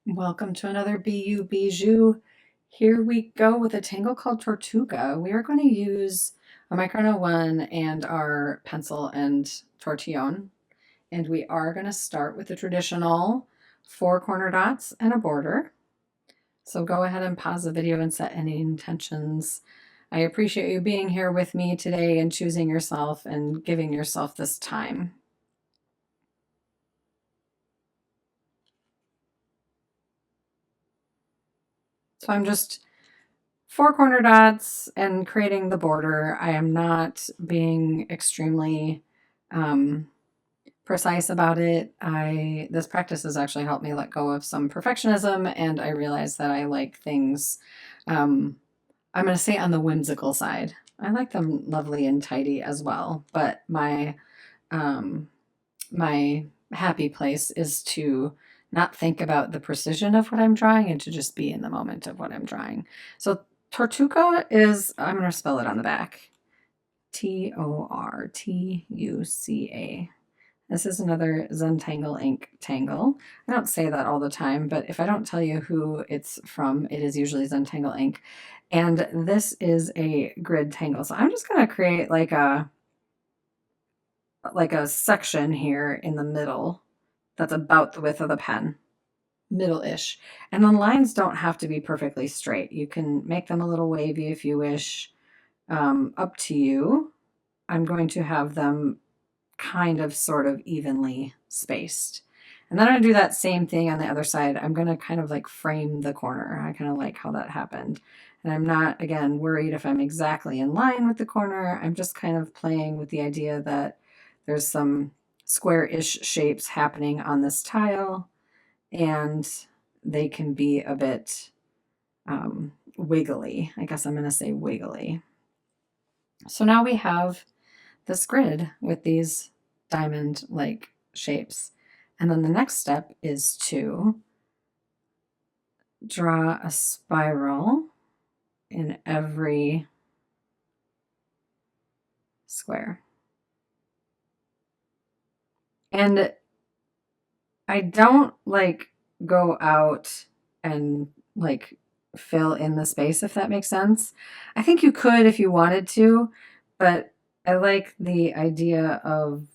Welcome to another You Bijou. Here we go with a tangle called Tortuca. We are going to use a Micron 01 and our pencil and Tortillion. And we are going to start with the traditional 4 corner dots and a border. So go ahead and pause the video and set any intentions. I appreciate you being here with me today and choosing yourself and giving yourself this time. So I'm just 4 corner dots and creating the border. I am not being extremely precise about it. This practice has actually helped me let go of some perfectionism, and I realize that I like things, I'm going to say on the whimsical side. I like them lovely and tidy as well, but my happy place is to not think about the precision of what I'm drawing and to just be in the moment of what I'm drawing. So Tortuca is, I'm going to spell it on the back, Tortuca. This is another Zentangle ink tangle. I don't say that all the time, but if I don't tell you who it's from, it is usually Zentangle ink. And this is a grid tangle. So I'm just going to create like a section here in the middle that's about the width of the pen, middle-ish. And the lines don't have to be perfectly straight. You can make them a little wavy if you wish, up to you. I'm going to have them kind of sort of evenly spaced. And then I'm going to do that same thing on the other side. I'm going to kind of like frame the corner. I kind of like how that happened. And I'm not, again, worried if I'm exactly in line with the corner. I'm just kind of playing with the idea that there's some square-ish shapes happening on this tile, and they can be a bit wiggly. I guess I'm going to say wiggly. So now we have this grid with these diamond-like shapes. And then the next step is to draw a spiral in every square. And I don't like go out and like fill in the space, if that makes sense. I think you could if you wanted to, but I like the idea of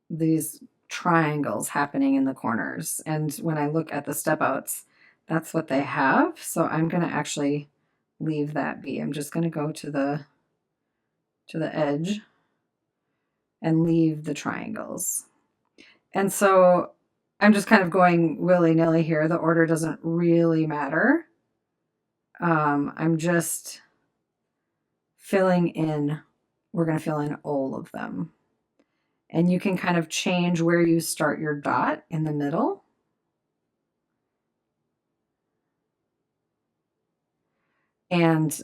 these triangles happening in the corners. And when I look at the step outs, that's what they have. So I'm going to actually leave that be. I'm just going to go to the edge and leave the triangles. And so I'm just kind of going willy-nilly here. The order doesn't really matter. I'm just filling in. We're going to fill in all of them. And you can kind of change where you start your dot in the middle. And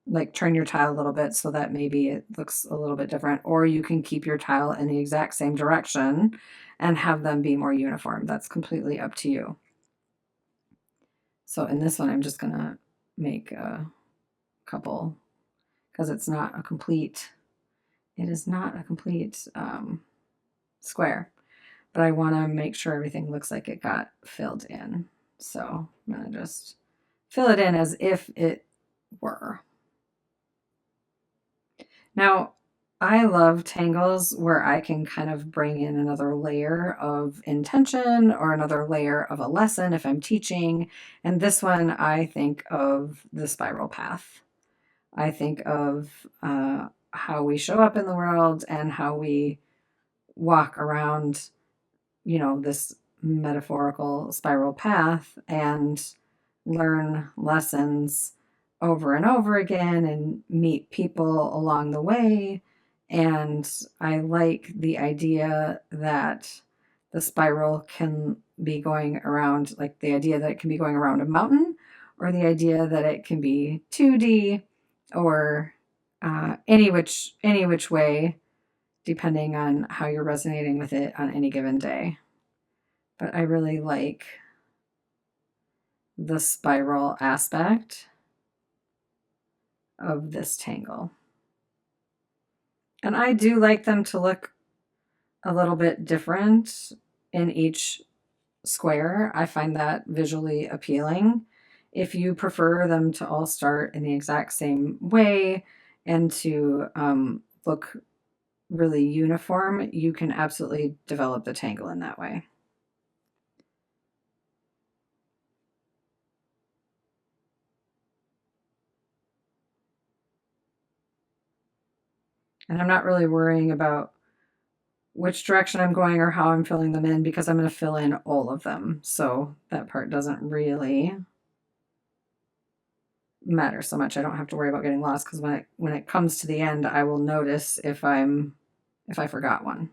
like turn your tile a little bit so that maybe it looks a little bit different, or you can keep your tile in the exact same direction and have them be more uniform. That's completely up to you. So in this one, I'm just gonna make a couple because it's not a complete, it is not a complete square, but I wanna make sure everything looks like it got filled in. So I'm gonna just fill it in as if it were. Now, I love tangles where I can kind of bring in another layer of intention or another layer of a lesson if I'm teaching. And this one, I think of the spiral path. I think of how we show up in the world and how we walk around, you know, this metaphorical spiral path and learn lessons over and over again and meet people along the way. And I like the idea that the spiral can be going around, like the idea that it can be going around a mountain, or the idea that it can be 2D, or any which way, depending on how you're resonating with it on any given day. But I really like the spiral aspect of this tangle. And I do like them to look a little bit different in each square. I find that visually appealing. If you prefer them to all start in the exact same way and to look really uniform, you can absolutely develop the tangle in that way. And I'm not really worrying about which direction I'm going or how I'm filling them in because I'm going to fill in all of them. So that part doesn't really matter so much. I don't have to worry about getting lost because when it comes to the end, I will notice if I forgot one.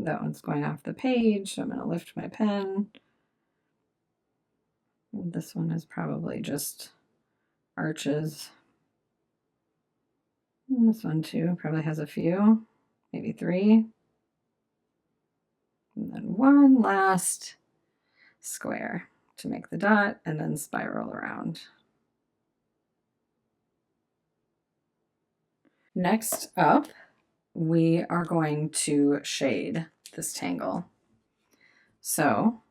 That one's going off the page. So I'm going to lift my pen. And this one is probably just arches. And this one too probably has a few, maybe 3. And then one last square to make the dot and then spiral around. Next up, we are going to shade this tangle. So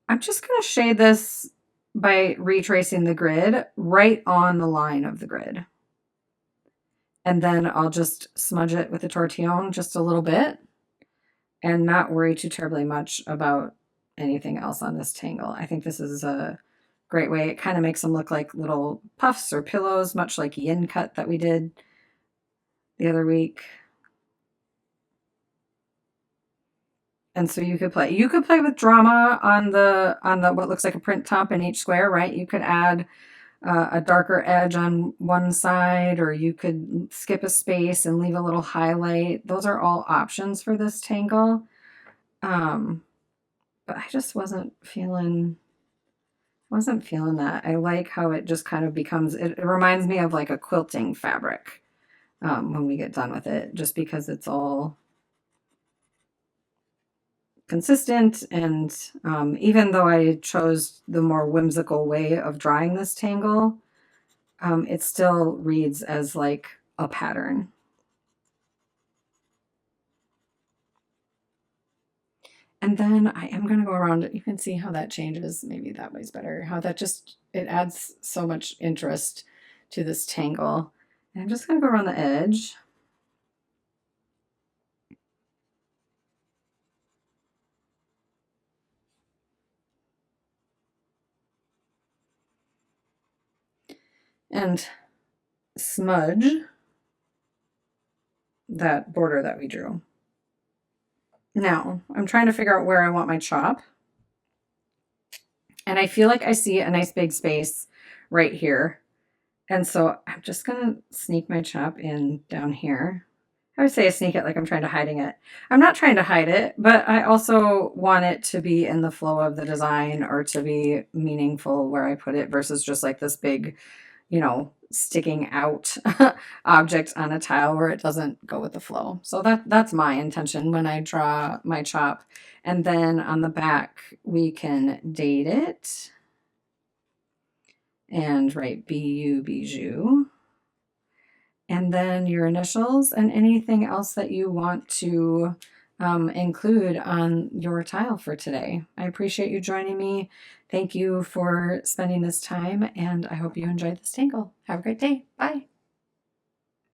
I'm just going to shade this by retracing the grid right on the line of the grid. And then I'll just smudge it with the Tortillion just a little bit and not worry too terribly much about anything else on this tangle. I think this is a great way. It kind of makes them look like little puffs or pillows, much like yin cut that we did the other week. And so you could play with drama on the what looks like a print top in each square, right? You could add a darker edge on one side, or you could skip a space and leave a little highlight. Those are all options for this tangle. But I just wasn't feeling that. I like how it just kind of becomes, it reminds me of like a quilting fabric when we get done with it, just because it's all consistent. And even though I chose the more whimsical way of drawing this tangle, it still reads as like a pattern. And then I am going to go around it. You can see how that changes. Maybe that way's better. How that just, it adds so much interest to this tangle. And I'm just going to go around the edge. And smudge that border that we drew. Now, I'm trying to figure out where I want my chop. And I feel like I see a nice big space right here. And so I'm just going to sneak my chop in down here. I would say I sneak it like I'm trying to hiding it. I'm not trying to hide it, but I also want it to be in the flow of the design or to be meaningful where I put it versus just like this big, you know, sticking out object on a tile where it doesn't go with the flow. So that's my intention when I draw my chop. And then on the back, we can date it and write BU Bijou. And then your initials and anything else that you want to include on your tile for today. I appreciate you joining me. Thank you for spending this time, and I hope you enjoyed this tangle. Have a great day. Bye.